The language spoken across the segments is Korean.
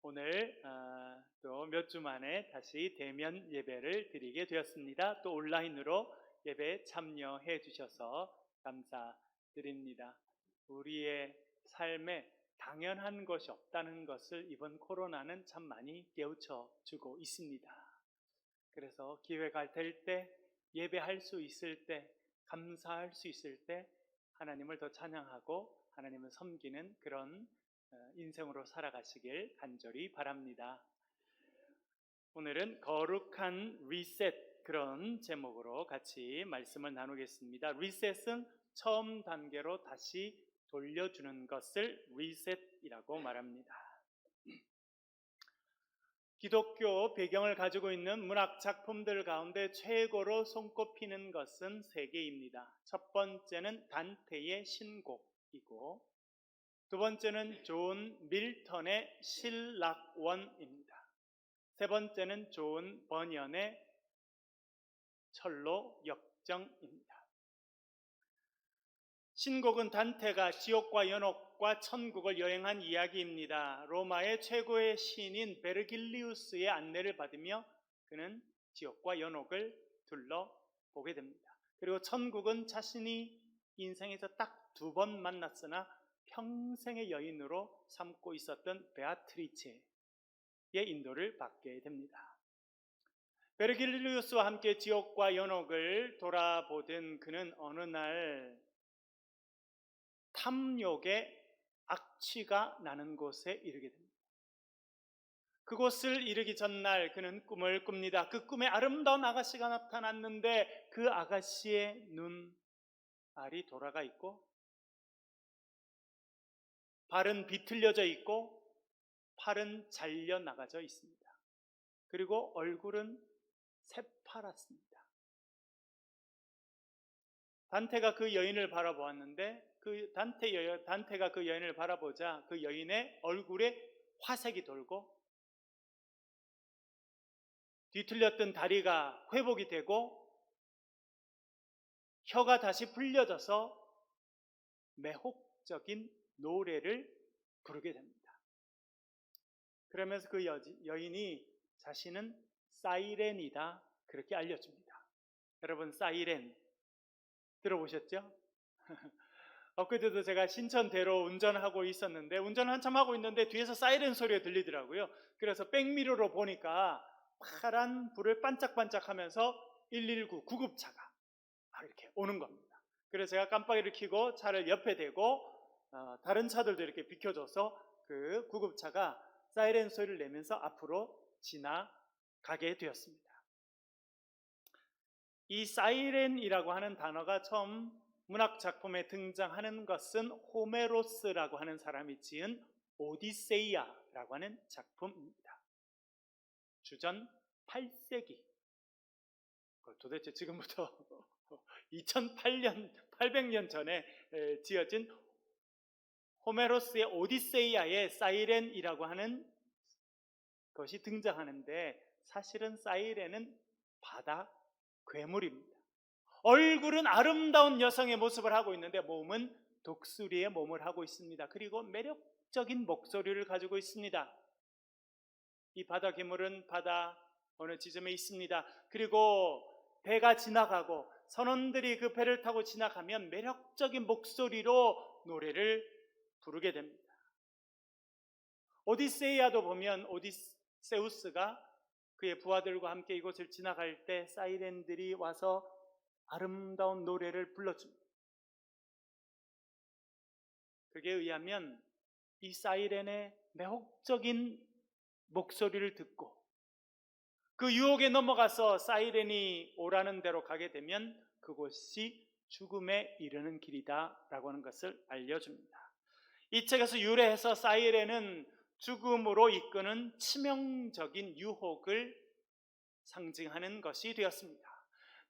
오늘 또 몇 주 만에 다시 대면 예배를 드리게 되었습니다. 또 온라인으로 예배에 참여해 주셔서 감사드립니다. 우리의 삶에 당연한 것이 없다는 것을 이번 코로나는 참 많이 깨우쳐 주고 있습니다. 그래서 기회가 될 때, 예배할 수 있을 때, 감사할 수 있을 때 하나님을 더 찬양하고 하나님을 섬기는 그런 인생으로 살아가시길 간절히 바랍니다. 오늘은 거룩한 리셋, 그런 제목으로 같이 말씀을 나누겠습니다. 리셋은 처음 단계로 다시 돌려주는 것을 리셋이라고 말합니다. 기독교 배경을 가지고 있는 문학 작품들 가운데 최고로 손꼽히는 것은 세 개입니다. 첫 번째는 단테의 신곡이고, 두 번째는 존 밀턴의 신락원입니다. 세 번째는 존 버년의 철로 역정입니다. 신곡은 단테가 지옥과 연옥과 천국을 여행한 이야기입니다. 로마의 최고의 신인 베르길리우스의 안내를 받으며 그는 지옥과 연옥을 둘러보게 됩니다. 그리고 천국은 자신이 인생에서 딱 두 번 만났으나 평생의 여인으로 삼고 있었던 베아트리체의 인도를 받게 됩니다. 베르길리우스와 함께 지옥과 연옥을 돌아보던 그는 어느 날 탐욕의 악취가 나는 곳에 이르게 됩니다. 그곳을 이르기 전날 그는 꿈을 꿉니다. 그 꿈에 아름다운 아가씨가 나타났는데 그 아가씨의 눈알이 돌아가 있고 발은 비틀려져 있고 팔은 잘려 나가져 있습니다. 그리고 얼굴은 새파랗습니다. 단테가 그 여인을 바라보았는데 단테가 그 여인을 바라보자 그 여인의 얼굴에 화색이 돌고 뒤틀렸던 다리가 회복이 되고 혀가 다시 풀려져서 매혹적인 노래를 부르게 됩니다. 그러면서 그 여인이 자신은 사이렌이다 그렇게 알려줍니다. 여러분 사이렌 들어보셨죠? 엊그제도 제가 신천대로 운전하고 있었는데 운전을 한참 하고 있는데 뒤에서 사이렌 소리가 들리더라고요. 그래서 백미러로 보니까 파란 불을 반짝반짝하면서 119 구급차가 이렇게 오는 겁니다. 그래서 제가 깜빡이를 켜고 차를 옆에 대고 다른 차들도 이렇게 비켜줘서 그 구급차가 사이렌 소리를 내면서 앞으로 지나가게 되었습니다. 이 사이렌이라고 하는 단어가 처음 문학 작품에 등장하는 것은 호메로스라고 하는 사람이 지은 오디세이아라고 하는 작품입니다. 주전 8세기. 도대체 지금부터 2008년 800년 전에 지어진 호메로스의 오디세이아의 사이렌이라고 하는 것이 등장하는데 사실은 사이렌은 바다 괴물입니다. 얼굴은 아름다운 여성의 모습을 하고 있는데 몸은 독수리의 몸을 하고 있습니다. 그리고 매력적인 목소리를 가지고 있습니다. 이 바다 괴물은 바다 어느 지점에 있습니다. 그리고 배가 지나가고 선원들이 그 배를 타고 지나가면 매력적인 목소리로 노래를 부르게 됩니다. 오디세이아도 보면 오디세우스가 그의 부하들과 함께 이곳을 지나갈 때 사이렌들이 와서 아름다운 노래를 불러줍니다. 그에 의하면 이 사이렌의 매혹적인 목소리를 듣고 그 유혹에 넘어가서 사이렌이 오라는 대로 가게 되면 그곳이 죽음에 이르는 길이다라고 하는 것을 알려줍니다. 이 책에서 유래해서 사이렌은 죽음으로 이끄는 치명적인 유혹을 상징하는 것이 되었습니다.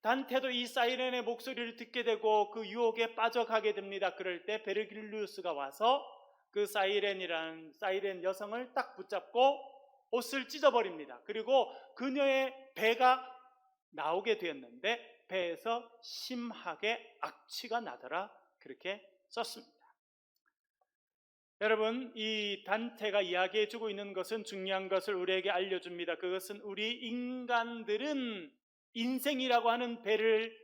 단테도 이 사이렌의 목소리를 듣게 되고 그 유혹에 빠져가게 됩니다. 그럴 때 베르길리우스가 와서 그 사이렌 여성을 딱 붙잡고 옷을 찢어버립니다. 그리고 그녀의 배가 나오게 되었는데 배에서 심하게 악취가 나더라 그렇게 썼습니다. 여러분, 이 단테가 이야기해주고 있는 것은 중요한 것을 우리에게 알려줍니다. 그것은 우리 인간들은 인생이라고 하는 배를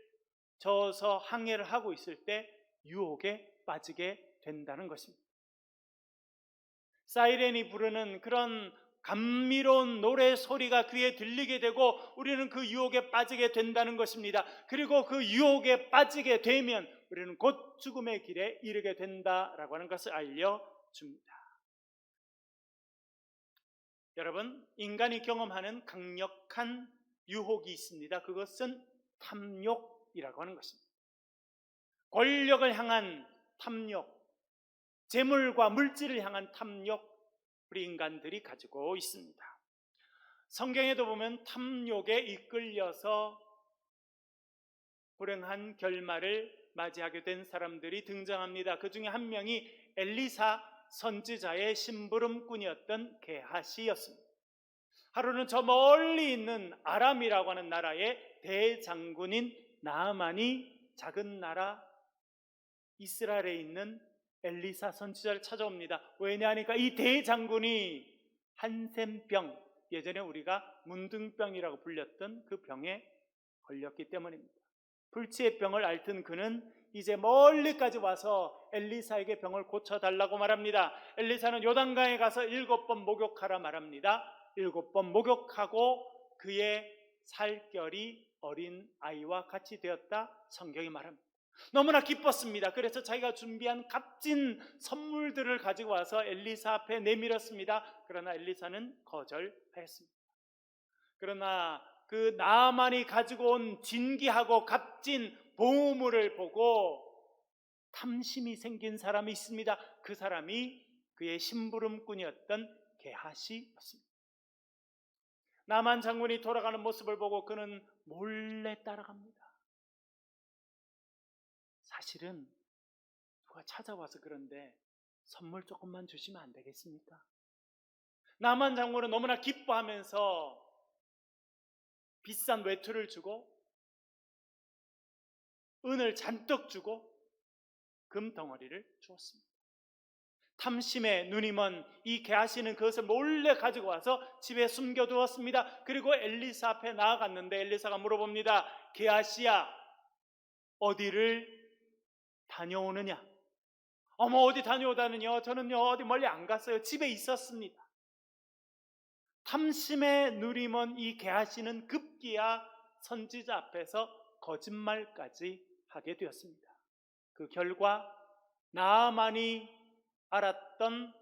저어서 항해를 하고 있을 때 유혹에 빠지게 된다는 것입니다. 사이렌이 부르는 그런 감미로운 노래 소리가 귀에 들리게 되고 우리는 그 유혹에 빠지게 된다는 것입니다. 그리고 그 유혹에 빠지게 되면 우리는 곧 죽음의 길에 이르게 된다라고 하는 것을 알려줍니다. 여러분, 인간이 경험하는 강력한 유혹이 있습니다. 그것은 탐욕이라고 하는 것입니다. 권력을 향한 탐욕, 재물과 물질을 향한 탐욕, 우리 인간들이 가지고 있습니다. 성경에도 보면 탐욕에 이끌려서 불행한 결말을 맞이하게 된 사람들이 등장합니다. 그 중에 한 명이 엘리사 선지자의 심부름꾼이었던 게하시였습니다. 하루는 저 멀리 있는 아람이라고 하는 나라의 대장군인 나아만이 작은 나라 이스라엘에 있는 엘리사 선지자를 찾아옵니다. 왜냐하니까 이 대장군이 한센병, 예전에 우리가 문둥병이라고 불렸던 그 병에 걸렸기 때문입니다. 불치의 병을 앓던 그는 이제 멀리까지 와서 엘리사에게 병을 고쳐달라고 말합니다. 엘리사는 요단강에 가서 7번 목욕하라 말합니다. 7번 목욕하고 그의 살결이 어린 아이와 같이 되었다, 성경이 말합니다. 너무나 기뻤습니다. 그래서 자기가 준비한 값진 선물들을 가지고 와서 엘리사 앞에 내밀었습니다. 그러나 엘리사는 거절하였습니다. 그러나 그 나아만이 가지고 온 진귀하고 값진 보물을 보고 탐심이 생긴 사람이 있습니다. 그 사람이 그의 심부름꾼이었던 게하시였습니다. 나만 장군이 돌아가는 모습을 보고 그는 몰래 따라갑니다. 사실은 누가 찾아와서 그런데 선물 조금만 주시면 안 되겠습니까? 나만 장군은 너무나 기뻐하면서 비싼 외투를 주고 은을 잔뜩 주고 금덩어리를 주었습니다. 탐심에 눈이 먼 이 게하시는 그것을 몰래 가지고 와서 집에 숨겨두었습니다. 그리고 엘리사 앞에 나아갔는데 엘리사가 물어봅니다. 게하시야, 어디를 다녀오느냐? 어머, 어디 다녀오다는요? 저는요 어디 멀리 안 갔어요. 집에 있었습니다. 탐심에 눈이 먼 이 게하시는 급기야 선지자 앞에서 거짓말까지 하게 되었습니다. 그 결과 나아만이 앓았던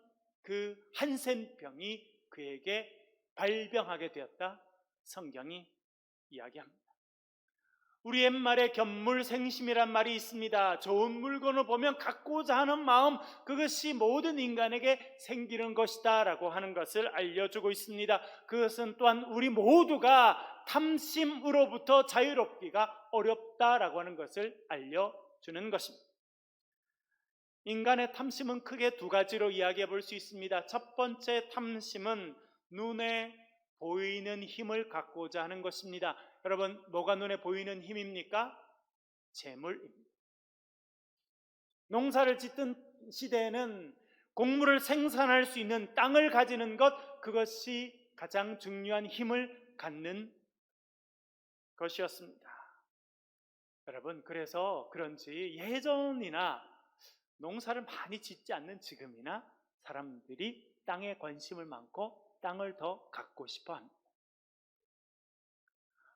그 한센병이 그에게 발병하게 되었다, 성경이 이야기합니다. 우리 옛말에 견물생심이란 말이 있습니다. 좋은 물건을 보면 갖고자 하는 마음, 그것이 모든 인간에게 생기는 것이다 라고 하는 것을 알려주고 있습니다. 그것은 또한 우리 모두가 탐심으로부터 자유롭기가 어렵다라고 하는 것을 알려주는 것입니다. 인간의 탐심은 크게 두 가지로 이야기해 볼 수 있습니다. 첫 번째 탐심은 눈에 보이는 힘을 갖고자 하는 것입니다. 여러분, 뭐가 눈에 보이는 힘입니까? 재물입니다. 농사를 짓던 시대에는 곡물을 생산할 수 있는 땅을 가지는 것, 그것이 가장 중요한 힘을 갖는 것이었습니다. 여러분, 그래서 그런지 예전이나 농사를 많이 짓지 않는 지금이나 사람들이 땅에 관심을 많고 땅을 더 갖고 싶어 합니다.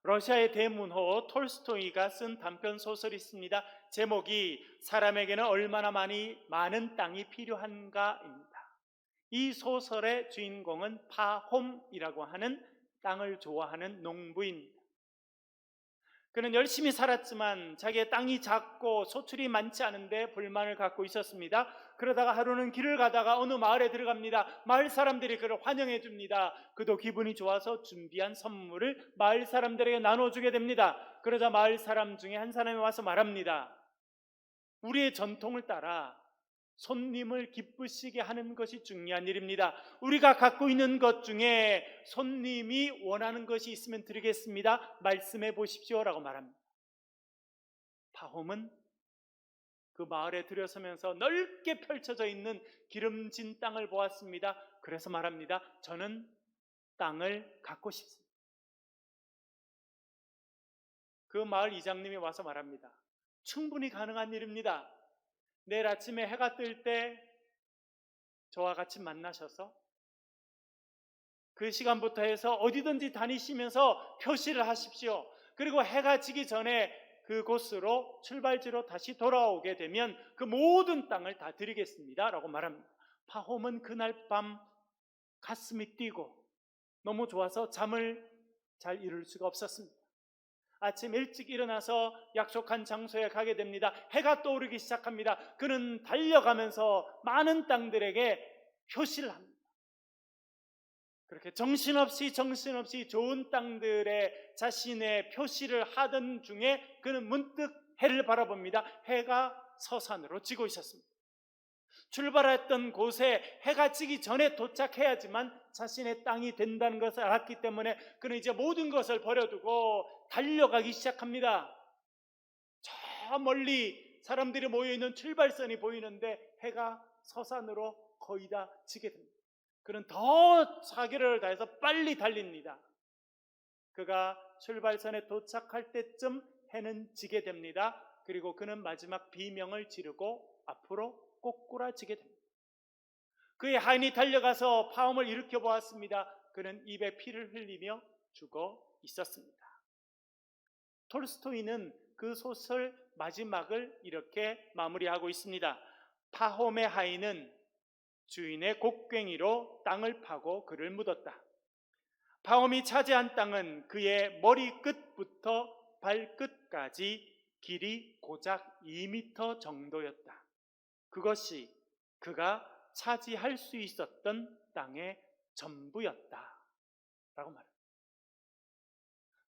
러시아의 대문호 톨스토이가 쓴 단편 소설이 있습니다. 제목이 사람에게는 얼마나 많은 땅이 필요한가입니다. 이 소설의 주인공은 파홈이라고 하는 땅을 좋아하는 농부입니다. 그는 열심히 살았지만 자기의 땅이 작고 소출이 많지 않은데 불만을 갖고 있었습니다. 그러다가 하루는 길을 가다가 어느 마을에 들어갑니다. 마을 사람들이 그를 환영해 줍니다. 그도 기분이 좋아서 준비한 선물을 마을 사람들에게 나눠주게 됩니다. 그러자 마을 사람 중에 한 사람이 와서 말합니다. 우리의 전통을 따라 손님을 기쁘시게 하는 것이 중요한 일입니다. 우리가 갖고 있는 것 중에 손님이 원하는 것이 있으면 드리겠습니다. 말씀해 보십시오 라고 말합니다. 파홈은 그 마을에 들여서면서 넓게 펼쳐져 있는 기름진 땅을 보았습니다. 그래서 말합니다. 저는 땅을 갖고 싶습니다. 그 마을 이장님이 와서 말합니다. 충분히 가능한 일입니다. 내일 아침에 해가 뜰 때 저와 같이 만나셔서 그 시간부터 해서 어디든지 다니시면서 표시를 하십시오. 그리고 해가 지기 전에 그곳으로 출발지로 다시 돌아오게 되면 그 모든 땅을 다 드리겠습니다 라고 말합니다. 파홈은 그날 밤 가슴이 뛰고 너무 좋아서 잠을 잘 이룰 수가 없었습니다. 아침 일찍 일어나서 약속한 장소에 가게 됩니다. 해가 떠오르기 시작합니다. 그는 달려가면서 많은 땅들에게 표시를 합니다. 그렇게 정신없이 좋은 땅들에 자신의 표시를 하던 중에 그는 문득 해를 바라봅니다. 해가 서산으로 지고 있었습니다. 출발했던 곳에 해가 지기 전에 도착해야지만 자신의 땅이 된다는 것을 알았기 때문에 그는 이제 모든 것을 버려두고 달려가기 시작합니다. 저 멀리 사람들이 모여있는 출발선이 보이는데 해가 서산으로 거의 다 지게 됩니다. 그는 더 사기를 다해서 빨리 달립니다. 그가 출발선에 도착할 때쯤 해는 지게 됩니다. 그리고 그는 마지막 비명을 지르고 앞으로 꼬꾸라지게 됩니다. 그의 하인이 달려가서 파음을 일으켜 보았습니다. 그는 입에 피를 흘리며 죽어 있었습니다. 톨스토이는 그 소설 마지막을 이렇게 마무리하고 있습니다. 파홈의 하인은 주인의 곡괭이로 땅을 파고 그를 묻었다. 파홈이 차지한 땅은 그의 머리끝부터 발끝까지 길이 고작 2m 정도였다. 그것이 그가 차지할 수 있었던 땅의 전부였다 라고 말합니다.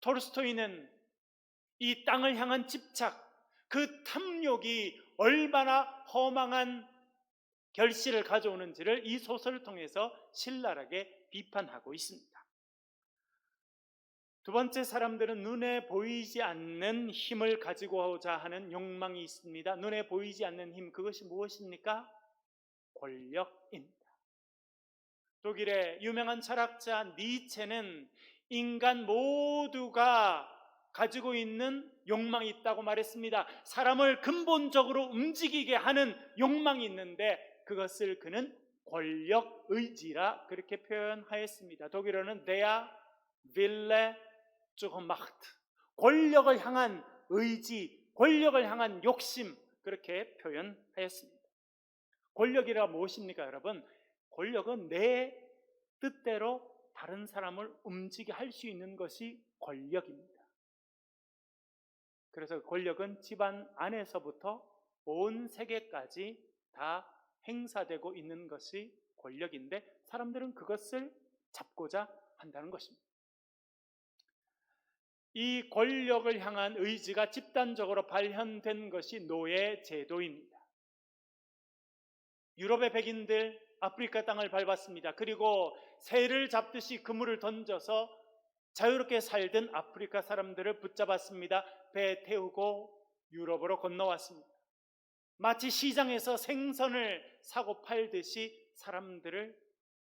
톨스토이는 이 땅을 향한 집착, 그 탐욕이 얼마나 허망한 결실을 가져오는지를 이 소설을 통해서 신랄하게 비판하고 있습니다. 두 번째, 사람들은 눈에 보이지 않는 힘을 가지고자 하는 욕망이 있습니다. 눈에 보이지 않는 힘, 그것이 무엇입니까? 권력입니다. 독일의 유명한 철학자 니체는 인간 모두가 가지고 있는 욕망이 있다고 말했습니다. 사람을 근본적으로 움직이게 하는 욕망이 있는데 그것을 그는 권력 의지라 그렇게 표현하였습니다. 독일어는 Der Wille zur Macht, 권력을 향한 의지, 권력을 향한 욕심, 그렇게 표현하였습니다. 권력이라 무엇입니까, 여러분? 권력은 내 뜻대로 다른 사람을 움직이게 할 수 있는 것이 권력입니다. 그래서 권력은 집안 안에서부터 온 세계까지 다 행사되고 있는 것이 권력인데 사람들은 그것을 잡고자 한다는 것입니다. 이 권력을 향한 의지가 집단적으로 발현된 것이 노예 제도입니다. 유럽의 백인들 아프리카 땅을 밟았습니다. 그리고 새를 잡듯이 그물을 던져서 자유롭게 살던 아프리카 사람들을 붙잡았습니다. 배에 태우고 유럽으로 건너왔습니다. 마치 시장에서 생선을 사고 팔듯이 사람들을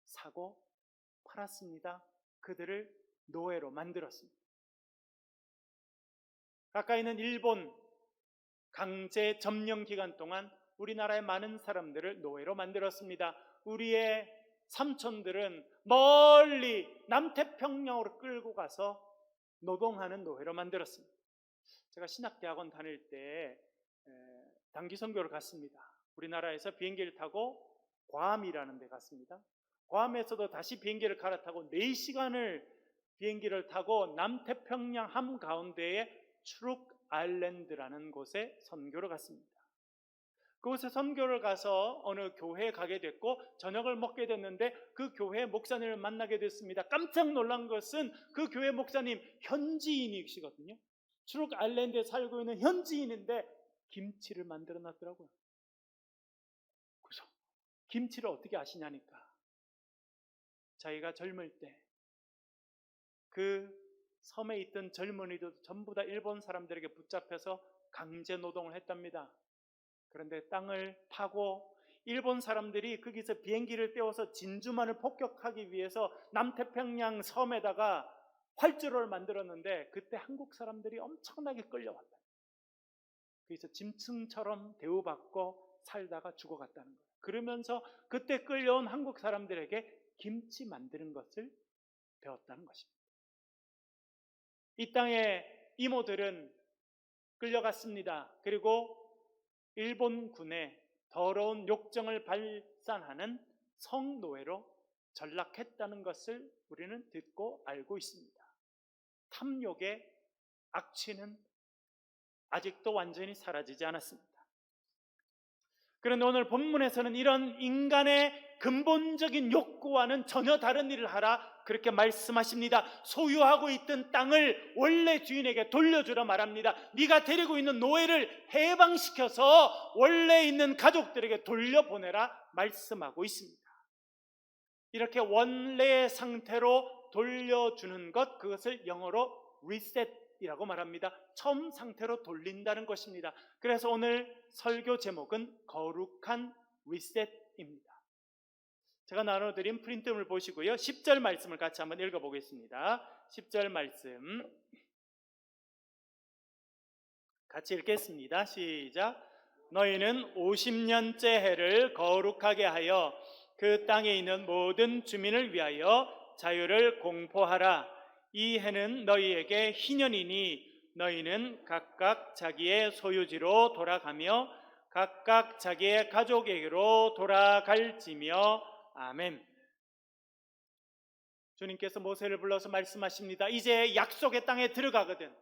사고 팔았습니다. 그들을 노예로 만들었습니다. 가까이 있는 일본 강제 점령 기간 동안 우리나라의 많은 사람들을 노예로 만들었습니다. 우리의 삼촌들은 멀리 남태평양으로 끌고 가서 노동하는 노예로 만들었습니다. 제가 신학대학원 다닐 때 단기 선교를 갔습니다. 우리나라에서 비행기를 타고 괌이라는 데 갔습니다. 괌에서도 다시 비행기를 갈아타고 4시간을 비행기를 타고 남태평양 한가운데에 추룩 아일랜드라는 곳에 선교를 갔습니다. 그곳에 선교를 가서 어느 교회에 가게 됐고 저녁을 먹게 됐는데 그 교회 목사님을 만나게 됐습니다. 깜짝 놀란 것은 그 교회 목사님 현지인이시거든요. 추룩 아일랜드에 살고 있는 현지인인데 김치를 만들어 놨더라고요. 그래서 김치를 어떻게 아시냐니까 자기가 젊을 때 그 섬에 있던 젊은이들 전부 다 일본 사람들에게 붙잡혀서 강제 노동을 했답니다. 그런데 땅을 파고 일본 사람들이 거기서 비행기를 떼워서 진주만을 폭격하기 위해서 남태평양 섬에다가 활주로를 만들었는데 그때 한국 사람들이 엄청나게 끌려왔다. 그래서 짐승처럼 대우받고 살다가 죽어갔다는 거예요. 그러면서 그때 끌려온 한국 사람들에게 김치 만드는 것을 배웠다는 것입니다. 이 땅의 이모들은 끌려갔습니다. 그리고 일본군의 더러운 욕정을 발산하는 성노예로 전락했다는 것을 우리는 듣고 알고 있습니다. 탐욕의 악취는 아직도 완전히 사라지지 않았습니다. 그런데 오늘 본문에서는 이런 인간의 근본적인 욕구와는 전혀 다른 일을 하라 그렇게 말씀하십니다. 소유하고 있던 땅을 원래 주인에게 돌려주라 말합니다. 네가 데리고 있는 노예를 해방시켜서 원래 있는 가족들에게 돌려보내라 말씀하고 있습니다. 이렇게 원래의 상태로 돌려주는 것, 그것을 영어로 reset이라고 말합니다. 처음 상태로 돌린다는 것입니다. 그래서 오늘 설교 제목은 거룩한 리셋입니다. 제가 나눠드린 프린트를 보시고요, 10절 말씀을 같이 한번 읽어보겠습니다. 10절 말씀 같이 읽겠습니다. 시작. 너희는 50년째 해를 거룩하게 하여 그 땅에 있는 모든 주민을 위하여 자유를 공포하라. 이 해는 너희에게 희년이니 너희는 각각 자기의 소유지로 돌아가며 각각 자기의 가족에게로 돌아갈지며. 아멘. 주님께서 모세를 불러서 말씀하십니다. 이제 약속의 땅에 들어가거든.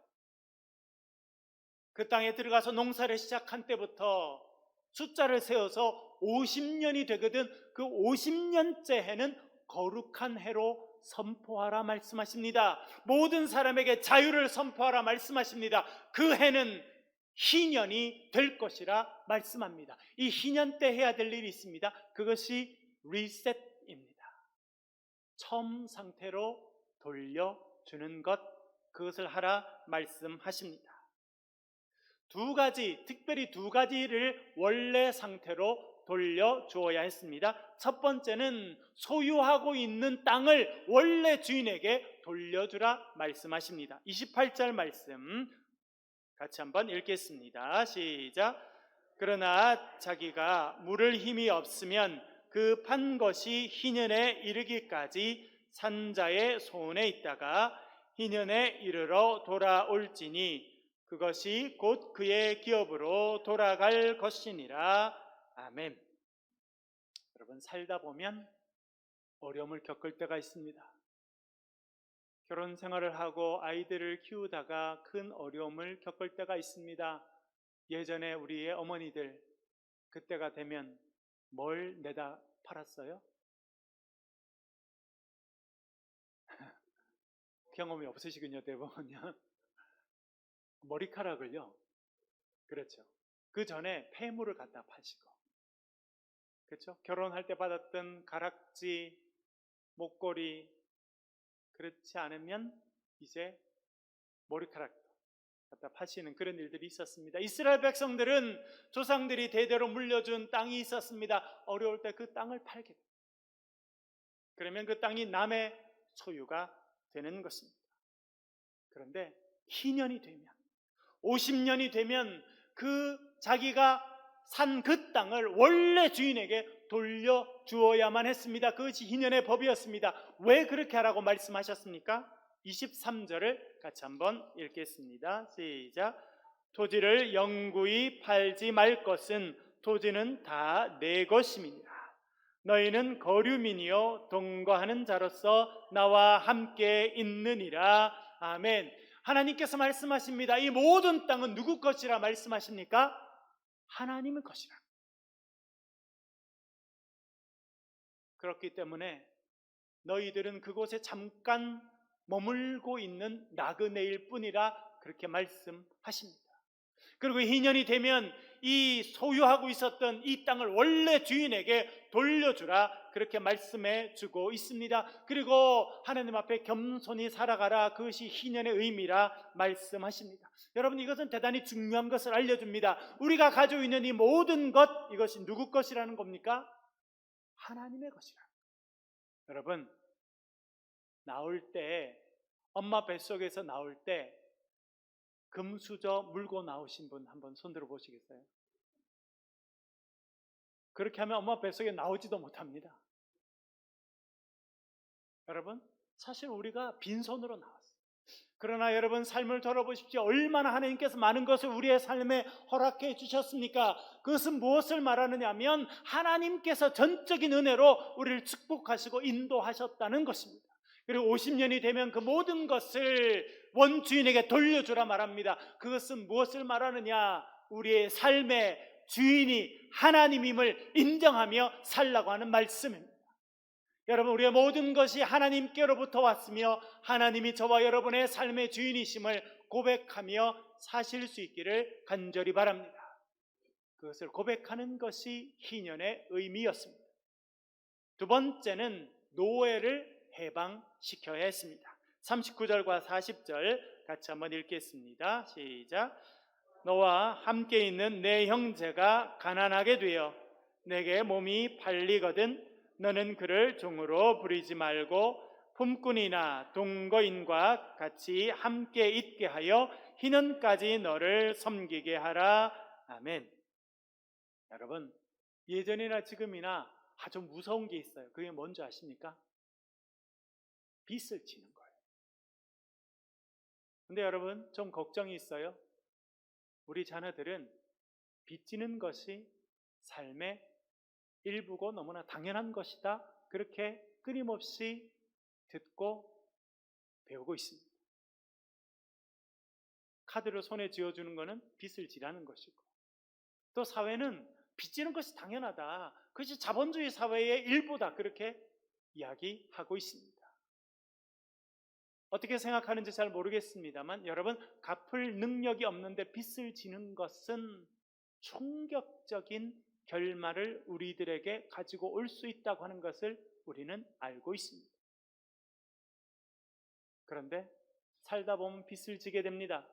그 땅에 들어가서 농사를 시작한 때부터 숫자를 세워서 50년이 되거든. 그 50년째 해는 거룩한 해로 선포하라 말씀하십니다. 모든 사람에게 자유를 선포하라 말씀하십니다. 그 해는 희년이 될 것이라 말씀합니다. 이 희년 때 해야 될 일이 있습니다. 그것이 리셋입니다. 처음 상태로 돌려주는 것, 그것을 하라 말씀하십니다. 특별히 두 가지를 원래 상태로 돌려주어야 했습니다. 첫 번째는 소유하고 있는 땅을 원래 주인에게 돌려주라 말씀하십니다. 28절 말씀 같이 한번 읽겠습니다. 시작. 그러나 자기가 물을 힘이 없으면 그 판 것이 희년에 이르기까지 산자의 손에 있다가 희년에 이르러 돌아올지니 그것이 곧 그의 기업으로 돌아갈 것이니라. 아멘. 여러분, 살다 보면 어려움을 겪을 때가 있습니다. 결혼 생활을 하고 아이들을 키우다가 큰 어려움을 겪을 때가 있습니다. 예전에 우리의 어머니들 그때가 되면 뭘 내다 팔았어요? 경험이 없으시군요, 대부분요. 머리카락을요. 그렇죠. 그 전에 폐물을 갖다 파시고, 그렇죠. 결혼할 때 받았던 가락지, 목걸이, 그렇지 않으면 이제 머리카락 갖다 파시는 그런 일들이 있었습니다. 이스라엘 백성들은 조상들이 대대로 물려준 땅이 있었습니다. 어려울 때 그 땅을 팔게 됩니다. 그러면 그 땅이 남의 소유가 되는 것입니다. 그런데 희년이 되면, 50년이 되면 그 자기가 산 그 땅을 원래 주인에게 돌려주어야만 했습니다. 그것이 희년의 법이었습니다. 왜 그렇게 하라고 말씀하셨습니까? 23절을 같이 한번 읽겠습니다. 시작. 토지를 영구히 팔지 말 것은 토지는 다 내 것임이니라. 너희는 거류민이요 동거하는 자로서 나와 함께 있느니라. 아멘. 하나님께서 말씀하십니다. 이 모든 땅은 누구 것이라 말씀하십니까? 하나님의 것이라. 그렇기 때문에 너희들은 그곳에 잠깐 머물고 있는 나그네일 뿐이라 그렇게 말씀하십니다. 그리고 희년이 되면 이 소유하고 있었던 이 땅을 원래 주인에게 돌려주라 그렇게 말씀해 주고 있습니다. 그리고 하나님 앞에 겸손히 살아가라, 그것이 희년의 의미라 말씀하십니다. 여러분, 이것은 대단히 중요한 것을 알려줍니다. 우리가 가지고 있는 이 모든 것, 이것이 누구 것이라는 겁니까? 하나님의 것이라. 여러분, 나올 때, 엄마 뱃속에서 나올 때 금수저 물고 나오신 분 한번 손들어 보시겠어요? 그렇게 하면 엄마 뱃속에 나오지도 못합니다. 여러분, 사실 우리가 빈손으로 나왔어요. 그러나 여러분, 삶을 돌아보십시오. 얼마나 하나님께서 많은 것을 우리의 삶에 허락해 주셨습니까? 그것은 무엇을 말하느냐 하면 하나님께서 전적인 은혜로 우리를 축복하시고 인도하셨다는 것입니다. 그리고 50년이 되면 그 모든 것을 원주인에게 돌려주라 말합니다. 그것은 무엇을 말하느냐? 우리의 삶의 주인이 하나님임을 인정하며 살라고 하는 말씀입니다. 여러분, 우리의 모든 것이 하나님께로부터 왔으며 하나님이 저와 여러분의 삶의 주인이심을 고백하며 사실 수 있기를 간절히 바랍니다. 그것을 고백하는 것이 희년의 의미였습니다. 두 번째는 노예를 해방시켜야 했습니다. 39절과 40절 같이 한번 읽겠습니다. 시작. 너와 함께 있는 내 형제가 가난하게 되어 내게 몸이 팔리거든 너는 그를 종으로 부리지 말고 품꾼이나 동거인과 같이 함께 있게 하여 희년까지 너를 섬기게 하라. 아멘. 여러분, 예전이나 지금이나 아주 무서운 게 있어요. 그게 뭔지 아십니까? 빚을 지는 거예요. 근데 여러분, 좀 걱정이 있어요. 우리 자녀들은 빚 지는 것이 삶의 일부고 너무나 당연한 것이다, 그렇게 끊임없이 듣고 배우고 있습니다. 카드를 손에 쥐어주는 것은 빚을 지라는 것이고, 또 사회는 빚지는 것이 당연하다, 그것이 자본주의 사회의 일부다, 그렇게 이야기하고 있습니다. 어떻게 생각하는지 잘 모르겠습니다만 여러분, 갚을 능력이 없는데 빚을 지는 것은 충격적인 결말을 우리들에게 가지고 올 수 있다고 하는 것을 우리는 알고 있습니다. 그런데 살다 보면 빚을 지게 됩니다.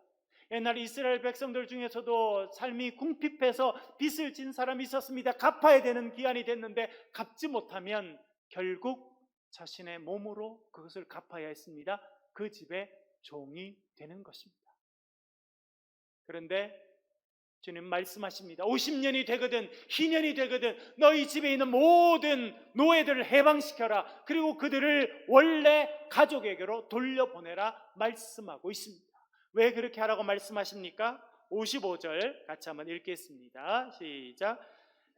옛날 이스라엘 백성들 중에서도 삶이 궁핍해서 빚을 진 사람이 있었습니다. 갚아야 되는 기한이 됐는데 갚지 못하면 결국 자신의 몸으로 그것을 갚아야 했습니다. 그 집의 종이 되는 것입니다. 그런데 주님 말씀하십니다. 50년이 되거든 희년이 되거든 너희 집에 있는 모든 노예들을 해방시켜라. 그리고 그들을 원래 가족에게로 돌려보내라 말씀하고 있습니다. 왜 그렇게 하라고 말씀하십니까? 55절 같이 한번 읽겠습니다. 시작.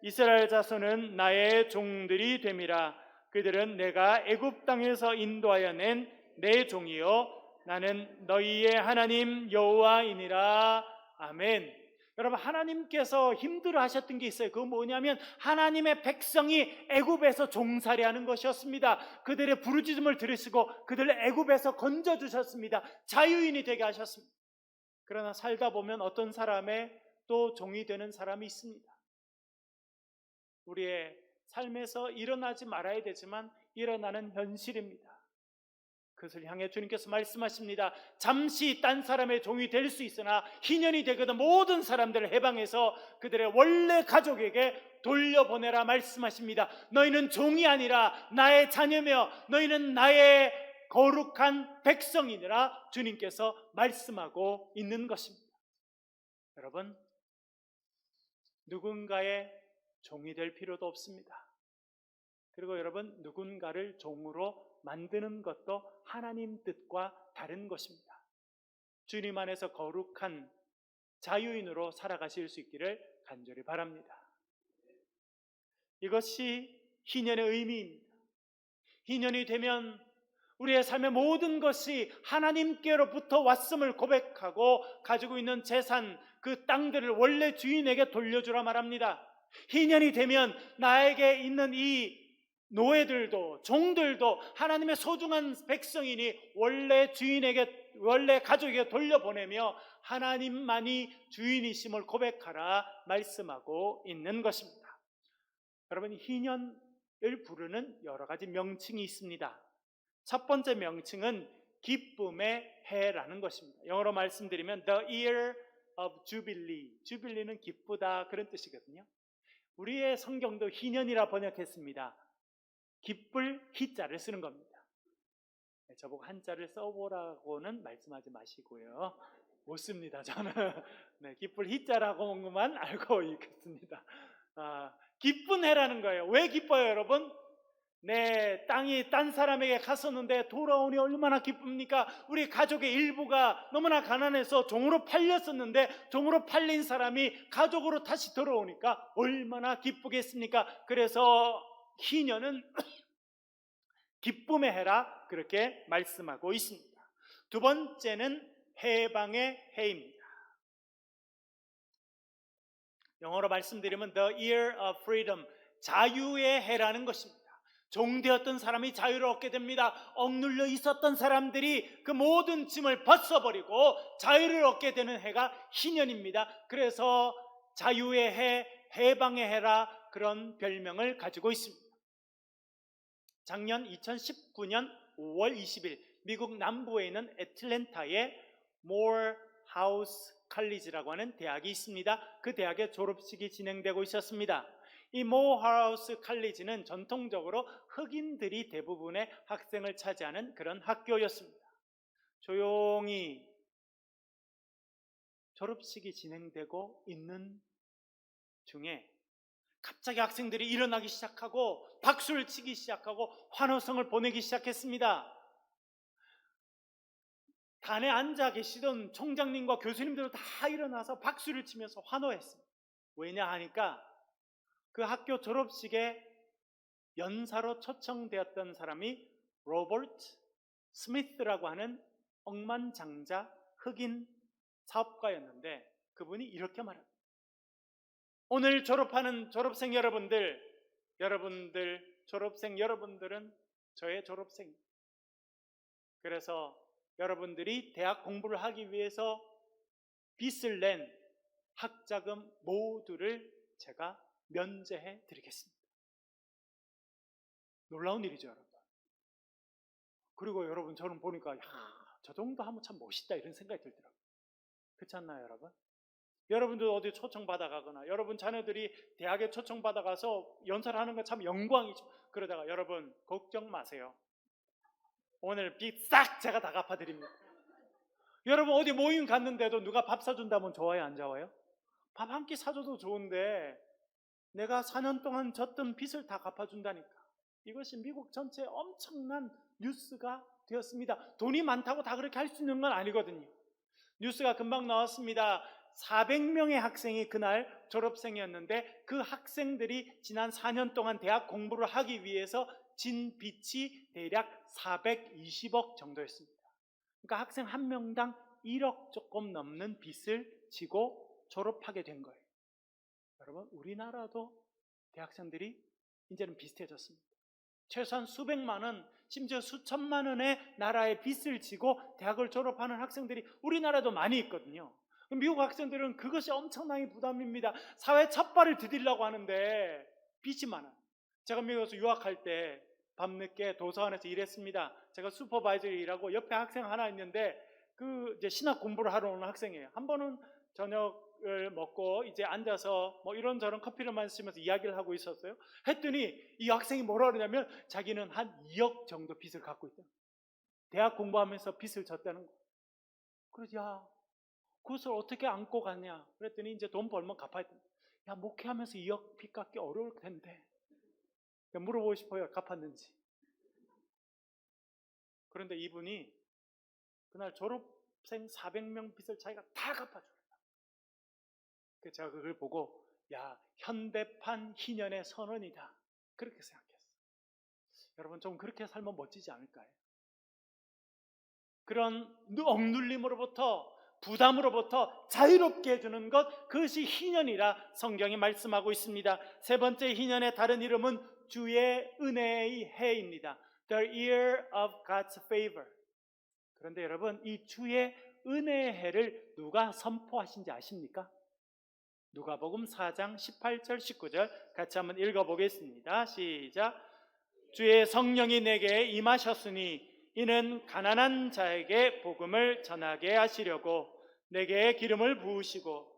이스라엘 자손은 나의 종들이 됨이라. 그들은 내가 애굽 땅에서 인도하여 낸 내 종이요 나는 너희의 하나님 여호와이니라. 아멘. 여러분, 하나님께서 힘들어 하셨던 게 있어요. 그건 뭐냐면 하나님의 백성이 애굽에서 종살이하는 것이었습니다. 그들의 부르짖음을 들으시고 그들을 애굽에서 건져주셨습니다. 자유인이 되게 하셨습니다. 그러나 살다 보면 어떤 사람의 또 종이 되는 사람이 있습니다. 우리의 삶에서 일어나지 말아야 되지만 일어나는 현실입니다. 그것을 향해 주님께서 말씀하십니다. 잠시 딴 사람의 종이 될 수 있으나 희년이 되거든 모든 사람들을 해방해서 그들의 원래 가족에게 돌려보내라 말씀하십니다. 너희는 종이 아니라 나의 자녀며 너희는 나의 거룩한 백성이니라 주님께서 말씀하고 있는 것입니다. 여러분, 누군가의 종이 될 필요도 없습니다. 그리고 여러분, 누군가를 종으로 만드는 것도 하나님 뜻과 다른 것입니다. 주님 안에서 거룩한 자유인으로 살아가실 수 있기를 간절히 바랍니다. 이것이 희년의 의미입니다. 희년이 되면 우리의 삶의 모든 것이 하나님께로부터 왔음을 고백하고 가지고 있는 재산, 그 땅들을 원래 주인에게 돌려주라 말합니다. 희년이 되면 나에게 있는 이 노예들도 종들도 하나님의 소중한 백성이니 원래 주인에게 원래 가족에게 돌려보내며 하나님만이 주인이심을 고백하라 말씀하고 있는 것입니다. 여러분, 희년 부르는 여러 가지 명칭이 있습니다. 첫 번째 명칭은 기쁨의 해라는 것입니다. 영어로 말씀드리면 The Year of Jubilee. 주빌리는 기쁘다 그런 뜻이거든요. 우리의 성경도 희년이라 번역했습니다. 기쁠 희자를 쓰는 겁니다. 저보고 한자를 써보라고는 말씀하지 마시고요. 못 씁니다. 저는 기쁠 희자라고만 알고 있겠습니다. 기쁜 해라는 거예요. 왜 기뻐요, 여러분? 내 땅이 딴 사람에게 갔었는데 돌아오니 얼마나 기쁩니까? 우리 가족의 일부가 너무나 가난해서 종으로 팔렸었는데 종으로 팔린 사람이 가족으로 다시 돌아오니까 얼마나 기쁘겠습니까? 그래서 희년은 기쁨의 해라 그렇게 말씀하고 있습니다. 두 번째는 해방의 해입니다. 영어로 말씀드리면 The Year of Freedom, 자유의 해라는 것입니다. 종되었던 사람이 자유를 얻게 됩니다. 억눌려 있었던 사람들이 그 모든 짐을 벗어버리고 자유를 얻게 되는 해가 희년입니다. 그래서 자유의 해, 해방의 해라 그런 별명을 가지고 있습니다. 작년 2019년 5월 20일 미국 남부에 있는 애틀랜타의 모어하우스 칼리지라고 하는 대학이 있습니다. 그 대학의 졸업식이 진행되고 있었습니다. 이 모어하우스 칼리지는 전통적으로 흑인들이 대부분의 학생을 차지하는 그런 학교였습니다. 조용히 졸업식이 진행되고 있는 중에 갑자기 학생들이 일어나기 시작하고 박수를 치기 시작하고 환호성을 보내기 시작했습니다. 단에 앉아 계시던 총장님과 교수님들도 다 일어나서 박수를 치면서 환호했습니다. 왜냐 하니까 그 학교 졸업식에 연사로 초청되었던 사람이 로버트 스미스라고 하는 억만장자 흑인 사업가였는데 그분이 이렇게 말합니다. 오늘 졸업하는 졸업생 여러분들, 졸업생 여러분들은 저의 졸업생입니다. 그래서 여러분들이 대학 공부를 하기 위해서 빚을 낸 학자금 모두를 제가 면제해 드리겠습니다. 놀라운 일이죠, 여러분. 그리고 여러분 저는 보니까 저 정도 하면 참 멋있다 이런 생각이 들더라고요. 그렇지 않나요, 여러분? 여러분도 어디 초청받아가거나 여러분 자녀들이 대학에 초청받아가서 연설을 하는 건 참 영광이죠. 그러다가 여러분 걱정 마세요. 오늘 빚 싹 제가 다 갚아드립니다. 여러분 어디 모임 갔는데도 누가 밥 사준다면 좋아요, 안 좋아요? 밥 한 끼 사줘도 좋은데 내가 4년 동안 졌던 빚을 다 갚아준다니까. 이것이 미국 전체에 엄청난 뉴스가 되었습니다. 돈이 많다고 다 그렇게 할 수 있는 건 아니거든요. 뉴스가 금방 나왔습니다. 400명의 학생이 그날 졸업생이었는데 그 학생들이 지난 4년 동안 대학 공부를 하기 위해서 진 빚이 대략 420억 정도였습니다. 그러니까 학생 한 명당 1억 조금 넘는 빚을 지고 졸업하게 된 거예요. 여러분 우리나라도 대학생들이 이제는 비슷해졌습니다. 최소한 수백만 원, 심지어 수천만 원의 나라의 빚을 지고 대학을 졸업하는 학생들이 우리나라도 많이 있거든요. 미국 학생들은 그것이 엄청나게 부담입니다. 사회 첫 발을 디디려고 하는데 빚이 많아요. 제가 미국에서 유학할 때 밤늦게 도서관에서 일했습니다. 제가 슈퍼바이저로 일하고 옆에 학생 하나 있는데 그 이제 신학 공부를 하러 오는 학생이에요. 한 번은 저녁을 먹고 이제 앉아서 뭐 이런저런 커피를 마시면서 이야기를 하고 있었어요. 했더니 이 학생이 뭐라 그러냐면 자기는 한 2억 정도 빚을 갖고 있다. 대학 공부하면서 빚을 졌다는 거. 그래서 야 그것을 어떻게 안고 갔냐? 그랬더니 이제 돈 벌면 갚아야 된다. 야 목회하면서 2억 빚 갚기 어려울 텐데. 물어보고 싶어요. 갚았는지. 그런데 이분이 그날 졸업생 400명 빚을 자기가 다 갚아줘요. 그래서 제가 그걸 보고 야 현대판 희년의 선언이다 그렇게 생각했어요. 여러분 좀 그렇게 살면 멋지지 않을까요? 그런 억눌림으로부터 부담으로부터 자유롭게 해주는 것 그것이 희년이라 성경이 말씀하고 있습니다. 세 번째 희년의 다른 이름은 주의 은혜의 해입니다. The year of God's favor. 그런데 여러분 이 주의 은혜의 해를 누가 선포하신지 아십니까? 누가복음 4장 18절 19절 같이 한번 읽어보겠습니다. 시작. 주의 성령이 내게 임하셨으니 이는 가난한 자에게 복음을 전하게 하시려고 내게 기름을 부으시고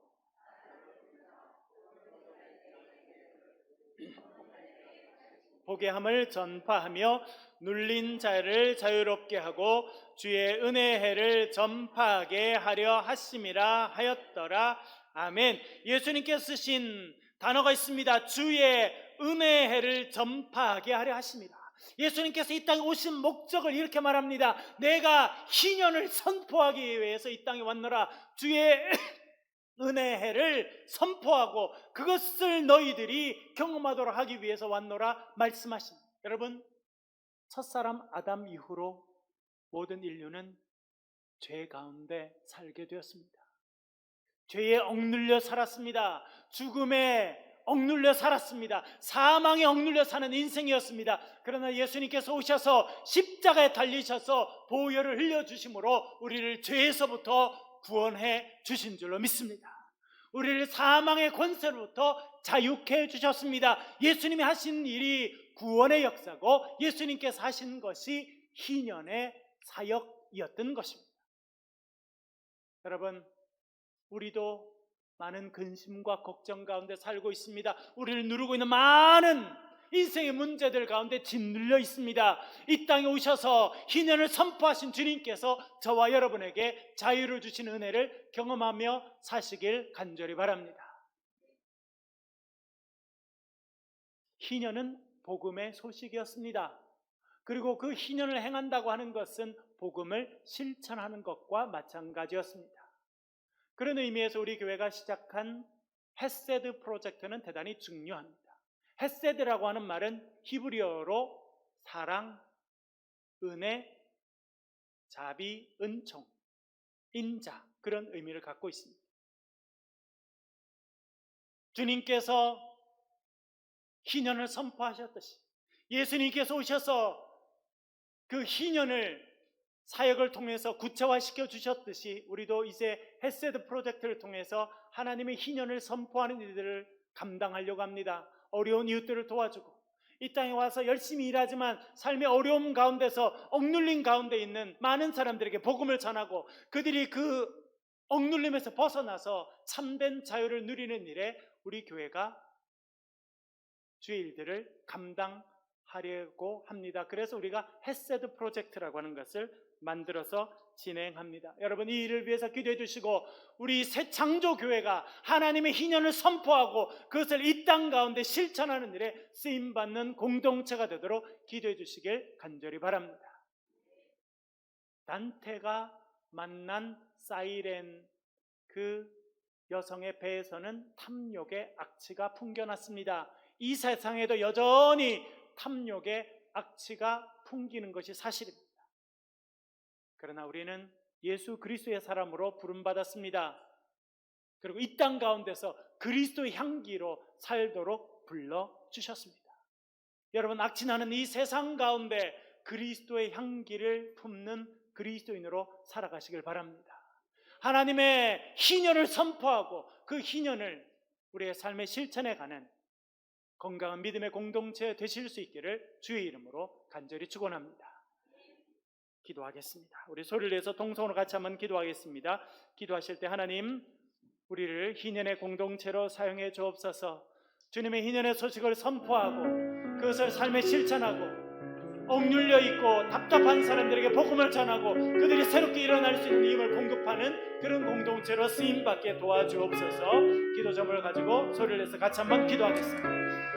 복음을 전파하며 눌린 자를 자유롭게 하고 주의 은혜의 해를 전파하게 하려 하심이라 하였더라. 아멘. 예수님께서 쓰신 단어가 있습니다. 주의 은혜의 해를 전파하게 하려 하심이라. 예수님께서 이 땅에 오신 목적을 이렇게 말합니다. 내가 희년을 선포하기 위해서 이 땅에 왔노라. 주의 은혜의 해를 선포하고 그것을 너희들이 경험하도록 하기 위해서 왔노라 말씀하십니다. 여러분, 첫사람 아담 이후로 모든 인류는 죄 가운데 살게 되었습니다. 죄에 억눌려 살았습니다. 죽음에 억눌려 살았습니다. 사망에 억눌려 사는 인생이었습니다. 그러나 예수님께서 오셔서 십자가에 달리셔서 보혈을 흘려주심으로 우리를 죄에서부터 구원해 주신 줄로 믿습니다. 우리를 사망의 권세로부터 자유케 해주셨습니다. 예수님이 하신 일이 구원의 역사고 예수님께서 하신 것이 희년의 사역이었던 것입니다. 여러분, 우리도 많은 근심과 걱정 가운데 살고 있습니다. 우리를 누르고 있는 많은 인생의 문제들 가운데 짓눌려 있습니다. 이 땅에 오셔서 희년을 선포하신 주님께서 저와 여러분에게 자유를 주신 은혜를 경험하며 사시길 간절히 바랍니다. 희년은 복음의 소식이었습니다. 그리고 그 희년을 행한다고 하는 것은 복음을 실천하는 것과 마찬가지였습니다. 그런 의미에서 우리 교회가 시작한 헤세드 프로젝트는 대단히 중요합니다. 헤세드라고 하는 말은 히브리어로 사랑, 은혜, 자비, 은총, 인자, 그런 의미를 갖고 있습니다. 주님께서 희년을 선포하셨듯이 예수님께서 오셔서 그 희년을 사역을 통해서 구체화시켜 주셨듯이 우리도 이제 헤세드 프로젝트를 통해서 하나님의 희년을 선포하는 일들을 감당하려고 합니다. 어려운 이웃들을 도와주고 이 땅에 와서 열심히 일하지만 삶의 어려움 가운데서 억눌린 가운데 있는 많은 사람들에게 복음을 전하고 그들이 그 억눌림에서 벗어나서 참된 자유를 누리는 일에 우리 교회가 주의 일들을 감당하려고 합니다. 그래서 우리가 헤세드 프로젝트라고 하는 것을 만들어서 진행합니다. 여러분, 이 일을 위해서 기도해 주시고 우리 새 창조교회가 하나님의 희년을 선포하고 그것을 이 땅 가운데 실천하는 일에 쓰임받는 공동체가 되도록 기도해 주시길 간절히 바랍니다. 단테가 만난 사이렌, 그 여성의 배에서는 탐욕의 악취가 풍겨났습니다. 이 세상에도 여전히 탐욕의 악취가 풍기는 것이 사실입니다. 그러나 우리는 예수 그리스도의 사람으로 부름받았습니다. 그리고 이 땅 가운데서 그리스도의 향기로 살도록 불러주셨습니다. 여러분, 악취나는 이 세상 가운데 그리스도의 향기를 품는 그리스도인으로 살아가시길 바랍니다. 하나님의 희년을 선포하고 그 희년을 우리의 삶의 실천에 가는 건강한 믿음의 공동체 되실 수 있기를 주의 이름으로 간절히 축원합니다. 기도하겠습니다. 우리 소리를 내서 동성으로 같이 한번 기도하겠습니다. 기도하실 때 하나님, 우리를 희년의 공동체로 사용해 주옵소서. 주님의 희년의 소식을 선포하고 그것을 삶에 실천하고 억눌려 있고 답답한 사람들에게 복음을 전하고 그들이 새롭게 일어날 수 있는 힘을 공급하는 그런 공동체로 쓰임받게 도와주옵소서. 기도 점을 가지고 소리를 내서 같이 한번 기도하겠습니다.